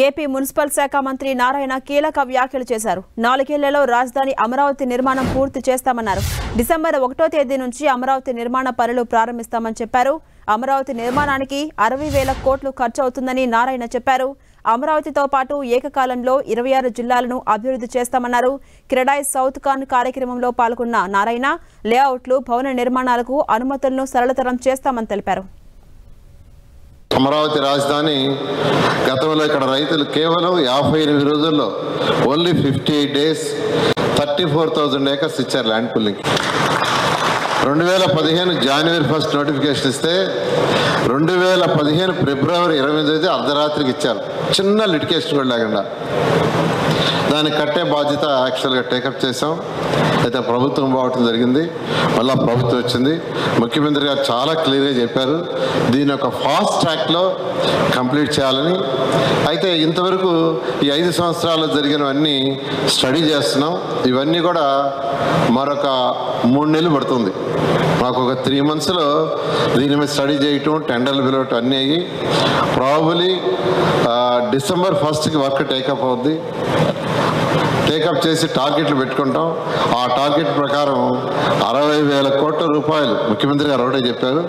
AP municipal శాఖ మంత్రి నారాయణ కీలక వ్యాఖ్యలు చేశారు. 4 ఏళ్లలో రాజధాని అమరావతి నిర్మాణం పూర్తి చేస్తామన్నారు. డిసెంబర్ 1వ తేదీ నుంచి అమరావతి నిర్మాణ పనులు ప్రారంభిస్తామని చెప్పారు. అమరావతి నిర్మాణానికి 60,000 కోట్లు ఖర్చు అవుతుందని నారాయణ చెప్పారు. అమరావతితో పాటు ఏకకాలంలో 26 జిల్లాలను అభివృద్ధి చేస్తామన్నారు. క్రెడాయ్ సౌత్ కాన్ కార్యక్రమంలో పాల్గొన్న నారాయణ లేఅవుట్లు, భవన నిర్మాణాలకు అనుమతులను సరళతరం చేస్తామని తెలిపారు. అమరావతి రాజధాని గతంలో ఇక్కడ రైతులు కేవలం 58 రోజుల్లో ఓన్లీ 58 డేస్ 34,000 ఏకర్స్ ఇచ్చారు ల్యాండ్ పుల్లింగ్. 2015 జనవరి 1 నోటిఫికేషన్ ఇస్తే 2015 ఫిబ్రవరి 28 అర్ధరాత్రికి ఇచ్చారు, చిన్న లిటికేషన్ కూడా లేకుండా. దానికి కట్టే బాధ్యత యాక్చువల్గా టేకప్ చేసాం. అయితే ప్రభుత్వం పోవటం జరిగింది, మళ్ళీ ప్రభుత్వం వచ్చింది. ముఖ్యమంత్రి గారు చాలా క్లియర్గా చెప్పారు దీని ఒక ఫాస్ట్ ట్రాక్లో కంప్లీట్ చేయాలని. అయితే ఇంతవరకు ఈ 5 సంవత్సరాల్లో జరిగినవన్నీ స్టడీ చేస్తున్నాం. ఇవన్నీ కూడా మరొక 3 నెలలు పడుతుంది. మాకు ఒక 3 monthsలో దీని మీద స్టడీ చేయటం, టెండర్లు పిలవటం అన్నీ అయ్యి ప్రాబబ్లీ డిసెంబర్ 1కి వర్క్ టేకప్ అవుద్ది. టేకప్ చేసి టార్గెట్లు పెట్టుకుంటాం. ఆ టార్గెట్ ప్రకారం 60,000 కోట్ల రూపాయలు ముఖ్యమంత్రి గారు ఒకటే చెప్పారు.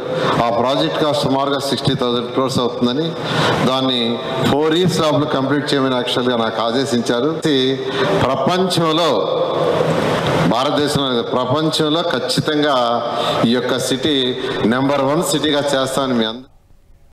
ఆ ప్రాజెక్ట్ కాస్ట్ సుమారుగా 60,000 crores అవుతుందని, దాన్ని 4 years లోపల కంప్లీట్ చేయమని యాక్చువల్గా నాకు ఆదేశించారు. ప్రపంచంలో, భారతదేశంలో ప్రపంచంలో ఖచ్చితంగా ఈ యొక్క సిటీ నెంబర్ 1 సిటీగా చేస్తామని మీ అందరూ